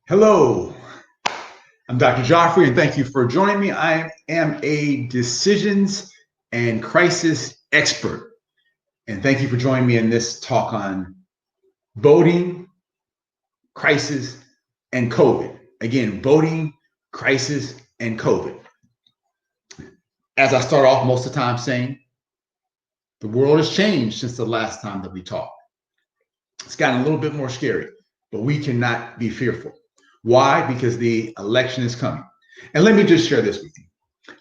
Hello, I'm Dr. Geoffrey, and thank you for joining me. I am a decisions and crisis expert, and thank you for joining me in this talk on voting, crisis, and COVID. Again, voting, crisis, and COVID. As I start off most of the time saying, the world has changed since the last time that we talked. It's gotten a little bit more scary, but we cannot be fearful. Why? Because the election is coming. And let me just share this with you.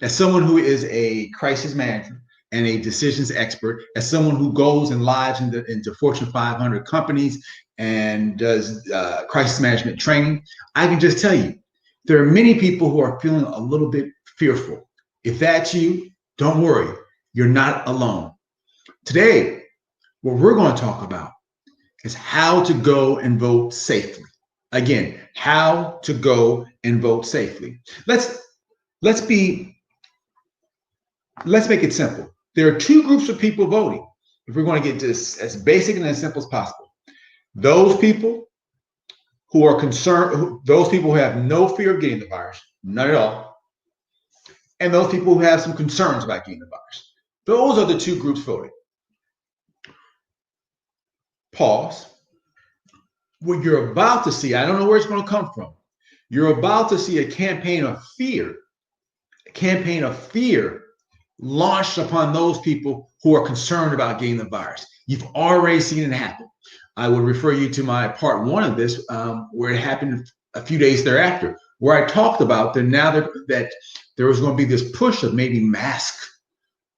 As someone who is a crisis manager and a decisions expert, as someone who goes and lives into Fortune 500 companies and does crisis management training, I can just tell you, there are many people who are feeling a little bit fearful. If that's you, don't worry, you're not alone. Today, what we're going to talk about is how to go and vote safely. Again, how to go and vote safely. Let's make it simple. There are two groups of people voting. If we're going to get this as basic and as simple as possible, those people who are concerned, those people who have no fear of getting the virus, none at all, and those people who have some concerns about getting the virus. Those are the two groups voting. Pause. What you're about to see, I don't know where it's going to come from. You're about to see a campaign of fear launched upon those people who are concerned about getting the virus. You've already seen it happen. I would refer you to my part one of this, where it happened a few days thereafter, where I talked about that there was going to be this push of maybe masks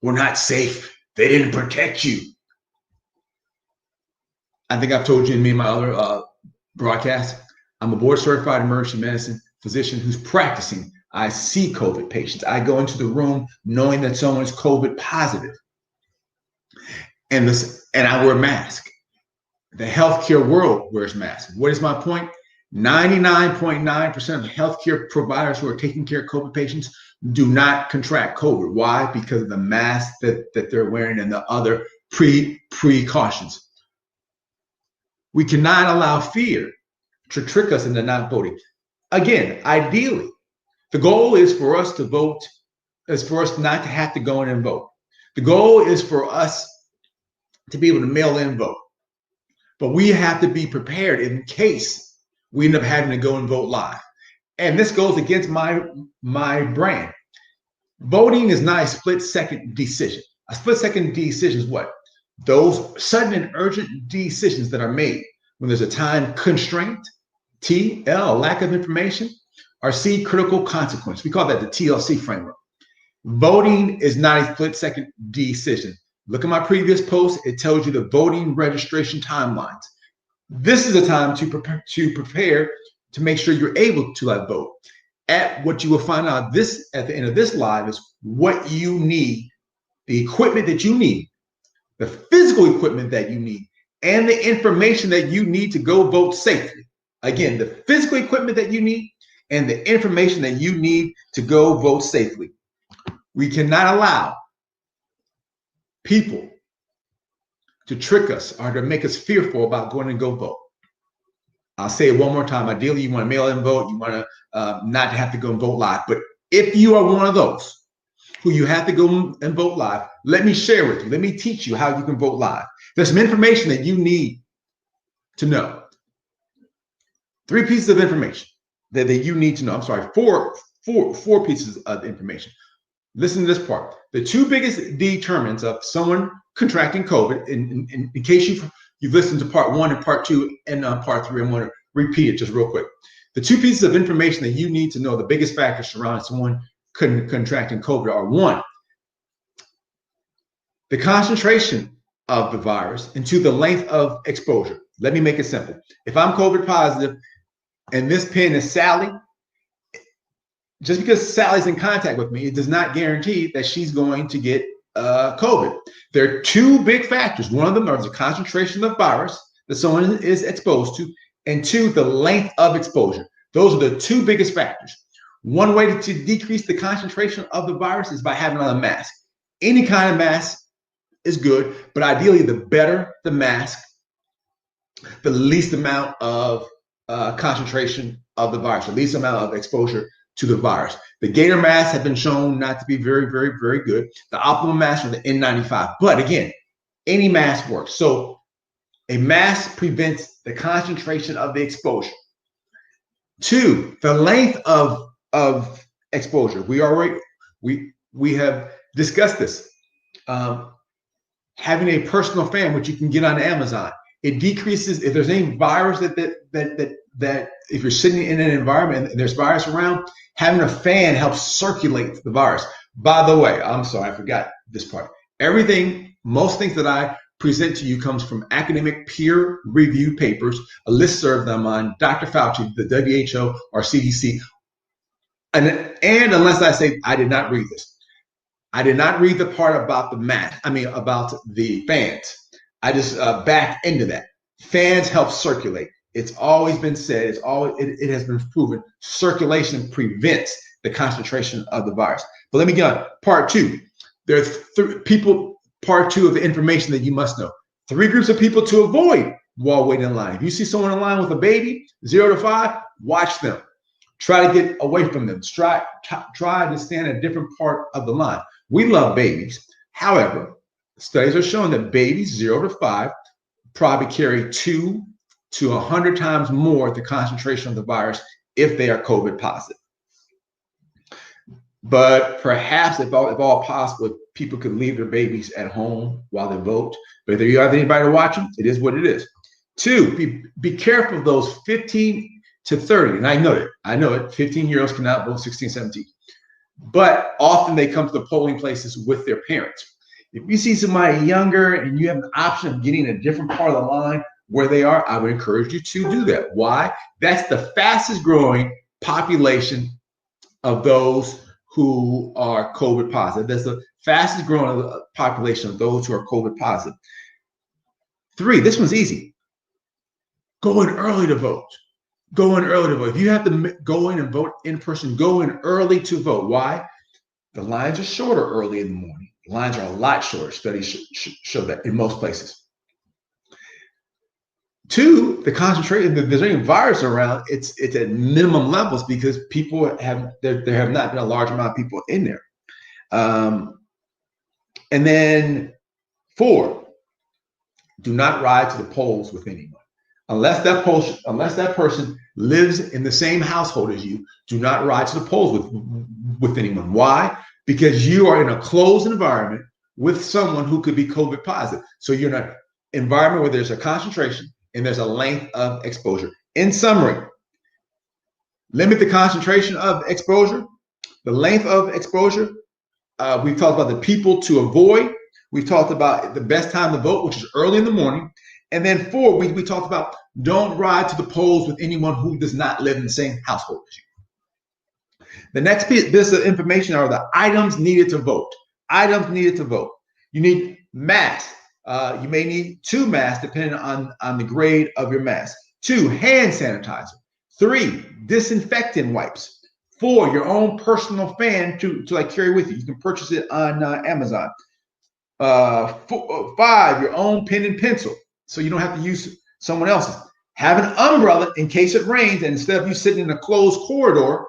were not safe. They didn't protect you. I think I've told you in me and my other broadcast, I'm a board certified emergency medicine physician who's practicing. I see COVID patients. I go into the room knowing that someone's COVID positive. And I wear a mask. The healthcare world wears masks. What is my point? 99.9% of healthcare providers who are taking care of COVID patients do not contract COVID. Why? Because of the mask that they're wearing and the other precautions. We cannot allow fear to trick us into not voting. Again, ideally, the goal is for us to vote, is for us not to have to go in and vote. The goal is for us to be able to mail in vote. But we have to be prepared in case we end up having to go and vote live. And this goes against my brand. Voting is not a split-second decision. A split-second decision is what? Those sudden and urgent decisions that are made when there's a time constraint, T, L, lack of information, or C, critical consequence. We call that the TLC framework. Voting is not a split-second decision. Look at my previous post. It tells you the voting registration timelines. This is a time to prepare to make sure you're able to vote. What you will find out at the end of this live is what you need, the equipment that you need, the physical equipment that you need, and the information that you need to go vote safely. Again, the physical equipment that you need and the information that you need to go vote safely. We cannot allow people to trick us or to make us fearful about going to go vote. I'll say it one more time. Ideally, you want to mail in vote. You want to not have to go and vote live. But if you are one of those who you have to go and vote live, let me share with you. Let me teach you how you can vote live. There's some information that you need to know. 3 pieces of information that you need to know. I'm sorry, four pieces of information. Listen to this part. The 2 biggest determinants of someone contracting COVID, in case you've listened to part 1 and part 2 and part 3, I'm going to repeat it just real quick. The 2 pieces of information that you need to know, the biggest factors surrounding someone contracting COVID are: 1, the concentration of the virus, and 2, the length of exposure. Let me make it simple. If I'm COVID positive and this pen is Sally, just because Sally's in contact with me, it does not guarantee that she's going to get COVID. There are 2 big factors. One of them is the concentration of virus that someone is exposed to, and 2, the length of exposure. Those are the 2 biggest factors. One way to decrease the concentration of the virus is by having on a mask. Any kind of mask is good, but ideally, the better the mask, the least amount of concentration of the virus, the least amount of exposure to the virus. The gator masks have been shown not to be very, very, very good. The optimal mask are the N95. But again, any mask works. So a mask prevents the concentration of the exposure. 2, the length of exposure. We have discussed this. Having a personal fan, which you can get on Amazon, it decreases if there's any virus that if you're sitting in an environment and there's virus around, having a fan helps circulate the virus. By the way, I'm sorry, I forgot this part. Most things that I present to you comes from academic peer-reviewed papers, a listserv of them on Dr. Fauci, the WHO, or CDC. And unless I say I did not read this, I did not read the part about about the fans. I just backed into that. Fans help circulate. It's always been said, it has been proven, circulation prevents the concentration of the virus. But let me get on part 2. There's part 2 of the information that you must know. 3 groups of people to avoid while waiting in line. If you see someone in line with a baby, 0 to 5, watch them. Try to get away from them. Try to stand a different part of the line. We love babies. However, studies are showing that babies 0 to 5 probably carry 2 to 100 times more the concentration of the virus if they are COVID positive. But perhaps if all possible, people could leave their babies at home while they vote. But if you have anybody to watch them, it is what it is. 2, be careful of those 15 to 30. And I know it. 15-year-olds cannot vote, 16, 17. But often they come to the polling places with their parents. If you see somebody younger and you have an option of getting a different part of the line where they are, I would encourage you to do that. Why? That's the fastest growing population of those who are COVID positive. That's the fastest growing population of those who are COVID positive. 3, this one's easy. Go in early to vote. Go in early to vote. If you have to go in and vote in person, go in early to vote. Why? The lines are shorter early in the morning. The lines are a lot shorter. Studies show that in most places. 2, the concentration, if there's any virus around, it's at minimum levels because there have not been a large amount of people in there. And then 4, do not ride to the polls with anyone. Unless that person lives in the same household as you, do not ride to the polls with anyone. Why? Because you are in a closed environment with someone who could be COVID positive. So you're in an environment where there's a concentration and there's a length of exposure. In summary, limit the concentration of exposure, the length of exposure. We've talked about the people to avoid. We've talked about the best time to vote, which is early in the morning. And then 4, we talked about don't ride to the polls with anyone who does not live in the same household as you. The next piece of information are the items needed to vote. Items needed to vote. You need masks. You may need 2 masks depending on the grade of your mask. 2, hand sanitizer. 3, disinfectant wipes. 4, your own personal fan to carry with you. You can purchase it on Amazon. 5, your own pen and pencil, so you don't have to use someone else's. Have an umbrella in case it rains, and instead of you sitting in a closed corridor,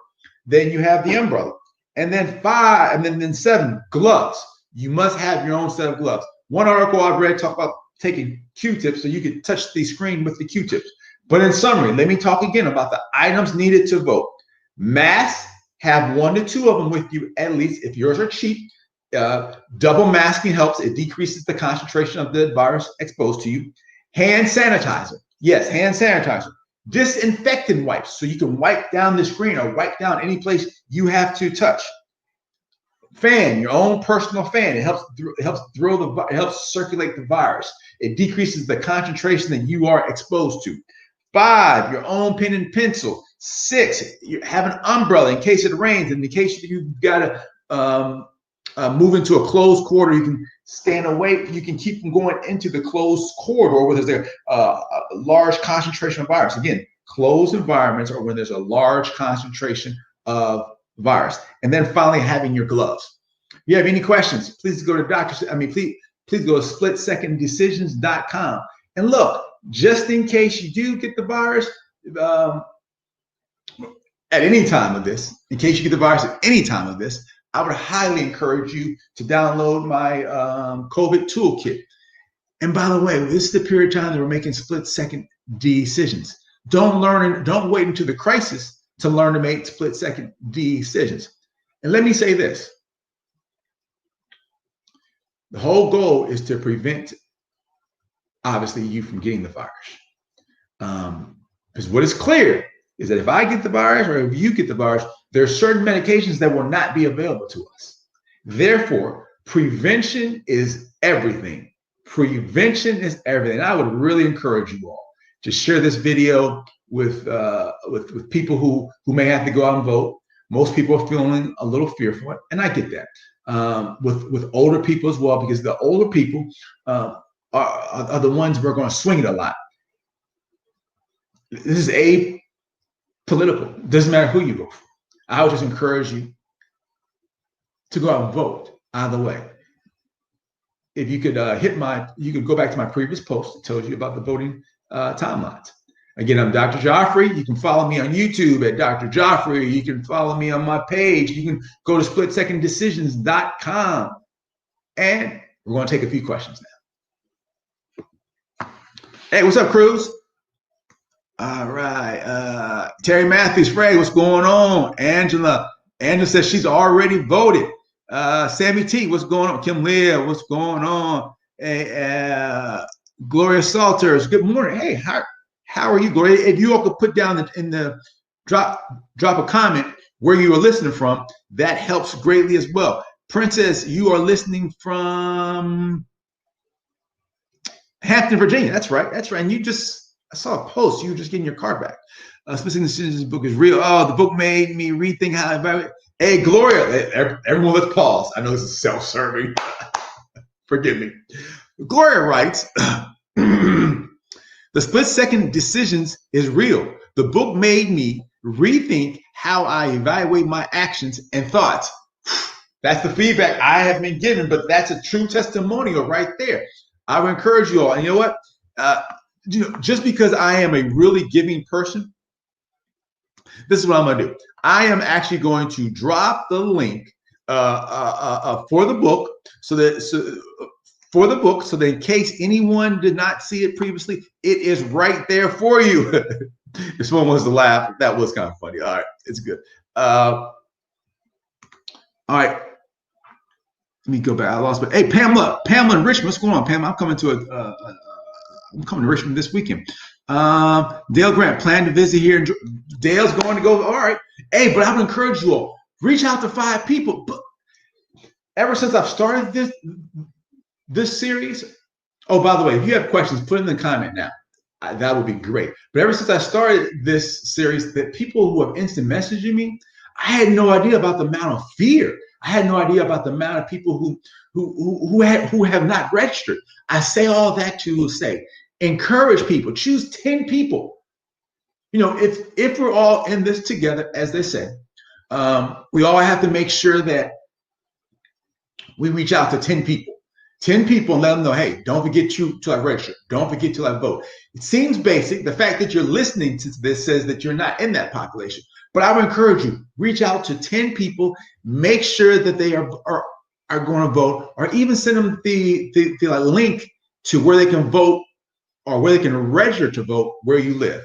then you have the umbrella. And then 5, and then 7, gloves. You must have your own set of gloves. One article I've read talk about taking Q-tips so you can touch the screen with the Q-tips. But in summary, let me talk again about the items needed to vote. Masks, have 1 to 2 of them with you at least. If yours are cheap, double masking helps. It decreases the concentration of the virus exposed to you. Hand sanitizer. Yes, hand sanitizer. Disinfectant wipes, so you can wipe down the screen or wipe down any place you have to touch. Fan, your own personal fan. It helps circulate the virus. It decreases the concentration that you are exposed to. 5, your own pen and pencil. 6, you have an umbrella in case it rains, and in case you've got to move into a closed corridor, you can stand away. You can keep from going into the closed corridor where there's a large concentration of virus. Again, closed environments are when there's a large concentration of virus. And then finally, having your gloves. If you have any questions, please go to please go to splitsecondDecisions.com. And look, just in case you do get the virus, at any time of this, in case you get the virus at any time of this, I would highly encourage you to download my COVID Toolkit. And by the way, this is the period of time that we're making split-second decisions. Don't wait until the crisis to learn to make split-second decisions. And let me say this. The whole goal is to prevent, obviously, you from getting the virus. Because what is clear is that if I get the virus or if you get the virus, there are certain medications that will not be available to us. Therefore, prevention is everything. Prevention is everything. I would really encourage you all to share this video with people who may have to go out and vote. Most people are feeling a little fearful, and I get that. With older people as well, because the older people are the ones who are going to swing it a lot. This is apolitical. Doesn't matter who you vote for. I would just encourage you to go out and vote either way. If you could you could go back to my previous post. It tells you about the voting timelines. Again, I'm Dr. Geoffrey. You can follow me on YouTube at Dr. Geoffrey. You can follow me on my page. You can go to splitsecondDecisions.com. And we're going to take a few questions now. Hey, what's up, Cruz? All right. Terry Matthews, Ray, what's going on? Angela says she's already voted. Sammy T, what's going on? Kim Leah, what's going on? Hey, Gloria Salters, good morning. Hey, how are you, Gloria? If you all could put down in the drop a comment where you are listening from, that helps greatly as well. Princess, you are listening from Hampton, Virginia. That's right. And I saw a post. You were just getting your car back. Specific Decisions book is real. Oh, the book made me rethink how I evaluate. Hey, Gloria, everyone let's pause. I know this is self-serving. Forgive me. Gloria writes, the split-second decisions is real. The book made me rethink how I evaluate my actions and thoughts. That's the feedback I have been given, but that's a true testimonial right there. I would encourage you all. And you know what? Just because I am a really giving person, this is what I'm going to do. I am actually going to drop the link for the book so that in case anyone did not see it previously, it is right there for you. This one was the laugh. That was kind of funny. All right, it's good. All right. Let me go back. I lost, but hey, Pamela in Richmond, what's going on, Pamela? I'm coming to Richmond this weekend. Dale Grant, plan to visit here. Dale's going to go. All right. Hey, but I would encourage you all, reach out to 5 people. But ever since I've started this series, oh, by the way, if you have questions, put in the comment now. That would be great. But ever since I started this series, that people who have instant messaging me, I had no idea about the amount of fear. I had no idea about the amount of people who have not registered. I say all that to say, encourage people. Choose 10 people. If we're all in this together, as they say, we all have to make sure that we reach out to 10 people. 10 people and let them know, hey, don't forget to register. Don't forget to vote. It seems basic. The fact that you're listening to this says that you're not in that population. But I would encourage you, reach out to 10 people, make sure that they are going to vote, or even send them the link to where they can vote or where they can register to vote where you live.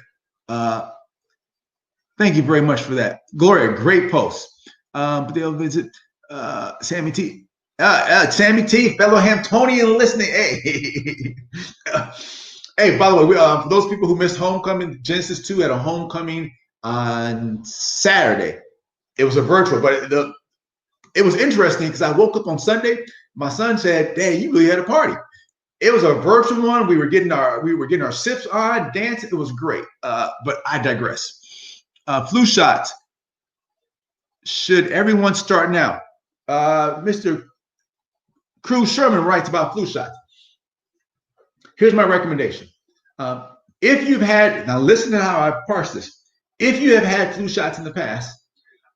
Thank you very much for that. Gloria, great post. But they'll visit Sammy T. Sammy T, fellow Hamptonian listening. Hey, hey. By the way, for those people who missed homecoming, Genesis 2 had a homecoming on Saturday. It was a virtual, but it was interesting because I woke up on Sunday. My son said, "Dad, you really had a party." It was a virtual one. We were getting our sips on, dancing. It was great. But I digress. Flu shots. Should everyone start now? Mr. Cruz Sherman writes about flu shots. Here's my recommendation. If you've had, now listen to how I parse this. If you have had flu shots in the past,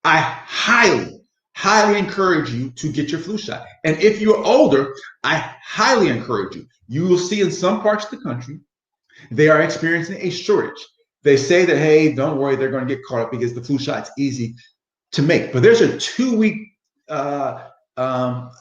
I highly, highly encourage you to get your flu shot. And if you're older, I highly encourage you. You will see in some parts of the country, they are experiencing a shortage. They say that, hey, don't worry, they're going to get caught up because the flu shot's easy to make. But there's a 2-week time.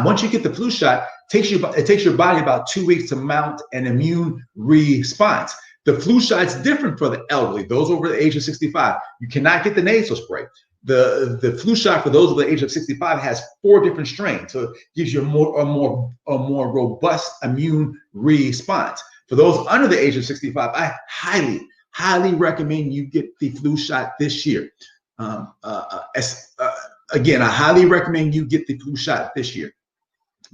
Once you get the flu shot, it takes your body about 2 weeks to mount an immune response. The flu shot's different for the elderly, those over the age of 65. You cannot get the nasal spray. The flu shot for those over the age of 65 has 4 different strains, so it gives you a more robust immune response. For those under the age of 65, I highly recommend you get the flu shot this year. Again, I highly recommend you get the flu shot this year.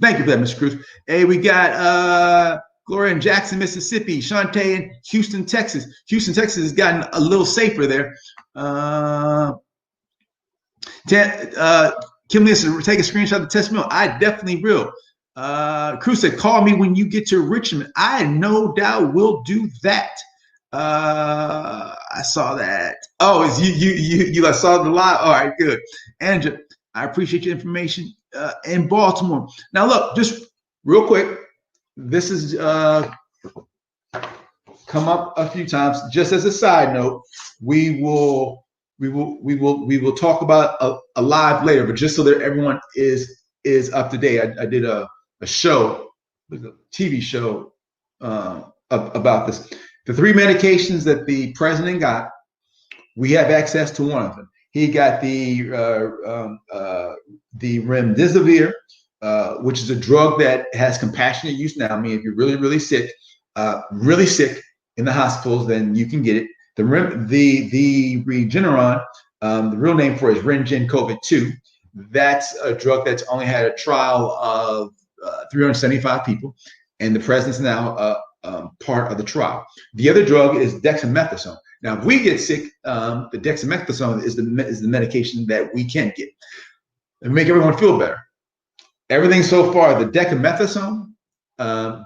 Thank you for that, Mr. Cruz. Hey, we got Gloria in Jackson, Mississippi. Shantae in Houston, Texas. Houston, Texas has gotten a little safer there. Kimberly said, take a screenshot of the testimonial. I definitely will. Cruz said, call me when you get to Richmond. I no doubt will do that. I saw that. Oh, it's you I saw the live. All right, good. Andrew, I appreciate your information in Baltimore. Now look, just real quick, this is come up a few times. Just as a side note, we will talk about a live later, but just so that everyone is up to date. I did a show, a TV show about this. The 3 medications that the president got, we have access to one of them. He got the remdesivir, which is a drug that has compassionate use now. I mean, if you're really sick in the hospitals, then you can get it. The Regeneron, the real name for it is Regen COVID-2. That's a drug that's only had a trial of 375 people, and the president's now part of the trial. The other drug is dexamethasone. Now, if we get sick, the dexamethasone is the medication that we can get and make everyone feel better. Everything so far, the dexamethasone,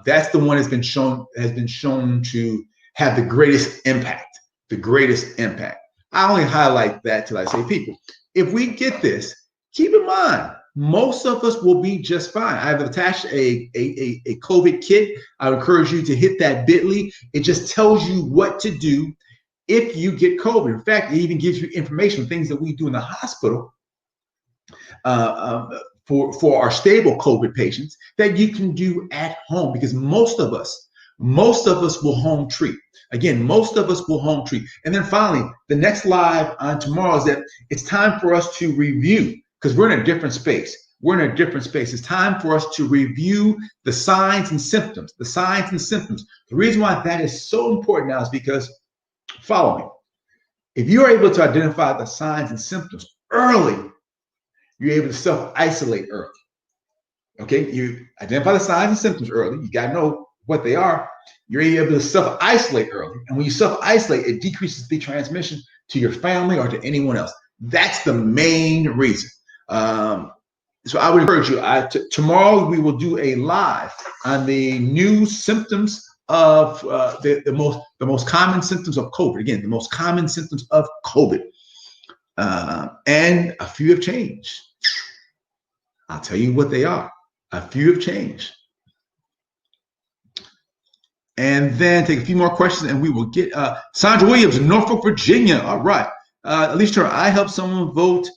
that's the one has been shown to have the greatest impact. The greatest impact. I only highlight that till I say, people, if we get this, keep in mind, most of us will be just fine. I've attached a COVID kit. I would encourage you to hit that bit.ly. It just tells you what to do if you get COVID. In fact, it even gives you information, things that we do in the hospital for our stable COVID patients that you can do at home, because most of us will home treat. Again, most of us will home treat. And then finally, the next live on tomorrow is that it's time for us to review, because we're in a different space. It's time for us to review the signs and symptoms. The reason why that is so important now is because, follow me, if you're able to identify the signs and symptoms early, you're able to self-isolate early. Okay, you identify the signs and symptoms early. You got to know what they are. You're able to self-isolate early. And when you self-isolate, it decreases the transmission to your family or to anyone else. That's the main reason. So I would encourage you, tomorrow we will do a live on the new symptoms of the most common symptoms of COVID. Again, the most common symptoms of COVID. And a few have changed. I'll tell you what they are. A few have changed. And then take a few more questions and we will get Sandra Williams in Norfolk, Virginia. All right. Alicia, I helped someone vote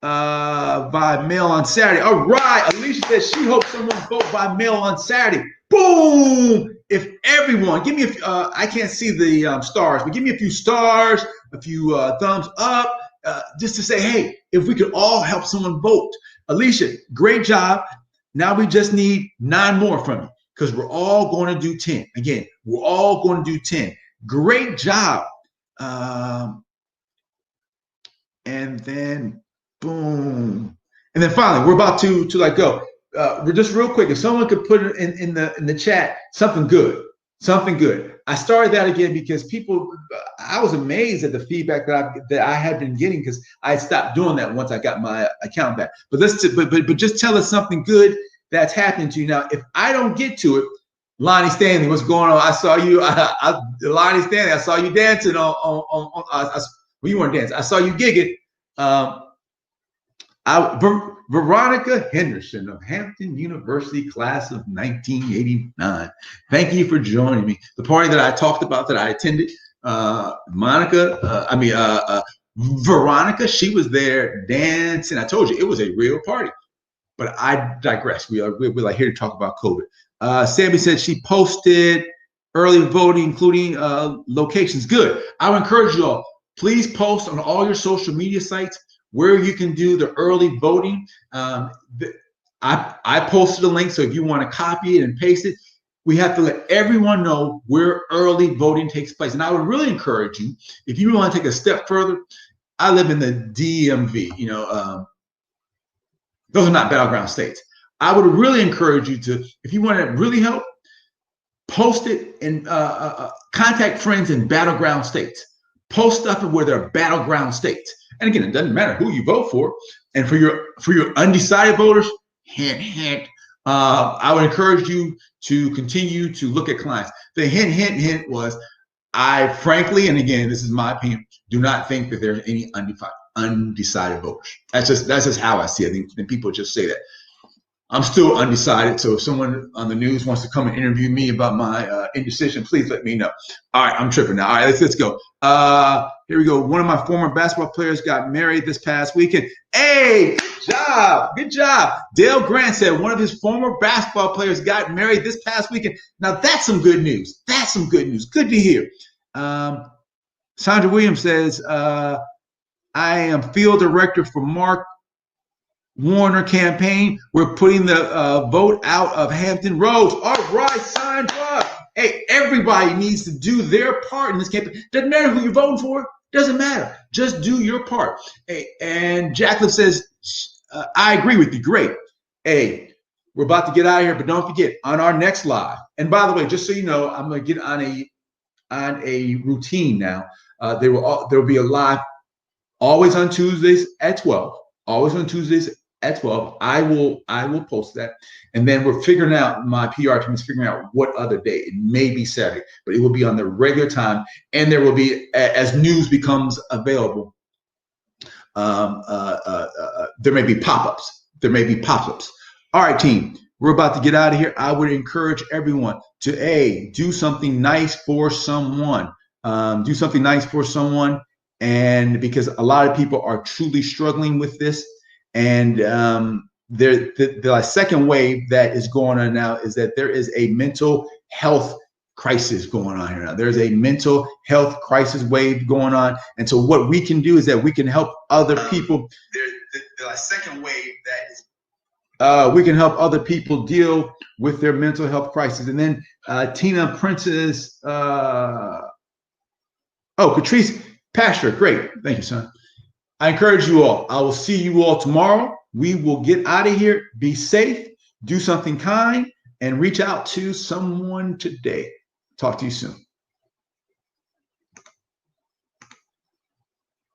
by mail on Saturday. All right. Alicia says she hopes someone vote by mail on Saturday. Boom. If everyone, give me I can't see the stars, but give me a few stars, a few thumbs up, just to say, hey, if we could all help someone vote. Alicia, great job. Now we just need 9 more from you, because we're all going to do 10. Again, we're all going to do 10. Great job. And then boom. And then finally, we're about to like go. We're just real quick. If someone could put it in the chat, something good. I started that again because I was amazed at the feedback that I had been getting, because I had stopped doing that once I got my account back. But but just tell us something good that's happening to you. Now, if I don't get to it, Lonnie Stanley, what's going on? I saw you, Lonnie Stanley. I saw you dancing well, you weren't dancing. I saw you gigging. Veronica Henderson of Hampton University, class of 1989. Thank you for joining me. The party that I talked about that I attended, Veronica, she was there dancing. I told you it was a real party. But I digress. We're like here to talk about COVID. Sammy said she posted early voting, including locations. Good. I would encourage you all, please post on all your social media sites where you can do the early voting. I posted a link, so if you want to copy it and paste it, we have to let everyone know where early voting takes place. And I would really encourage you, if you want to take a step further, I live in the DMV, those are not battleground states. I would really encourage you to, if you want to really help, post it and contact friends in battleground states. Post stuff where there are battleground states. And again, it doesn't matter who you vote for. And for your undecided voters, hint, hint. I would encourage you to continue to look at clients. The hint was, I frankly, and again, this is my opinion, do not think that there's any undecided voters. That's just how I see it. I think people just say that. I'm still undecided. So if someone on the news wants to come and interview me about my indecision, please let me know. All right, I'm tripping now. All right, let's go. Here we go. One of my former basketball players got married this past weekend. Hey, good job. Dale Grant said one of his former basketball players got married this past weekend. Now that's some good news. Good to hear. Sandra Williams says, I am field director for Mark Warner campaign. We're putting the vote out of Hampton Roads. All right, Sandra. Hey, everybody needs to do their part in this campaign. Doesn't matter who you're voting for. Doesn't matter. Just do your part. Hey, and Jacqueline says, I agree with you. Great. Hey, we're about to get out of here, but don't forget, on our next live, and by the way, just so you know, I'm going to get on a routine now. There will be a live always on Tuesdays at 12. Always on Tuesdays at 12. I will post that. And then we're figuring out, my PR team is figuring out what other day. It may be Saturday, but it will be on the regular time. And there will be, as news becomes available, there may be pop-ups. All right, team, we're about to get out of here. I would encourage everyone to do something nice for someone. And because a lot of people are truly struggling with this, and the second wave that is going on now is that there is a mental health crisis going on here now. There's a mental health crisis wave going on, and so what we can do is that we can help other people. The second wave that is. We can help other people deal with their mental health crisis, and then Tina Princess. Patrice Pastor, great. Thank you, son. I encourage you all. I will see you all tomorrow. We will get out of here. Be safe. Do something kind and reach out to someone today. Talk to you soon.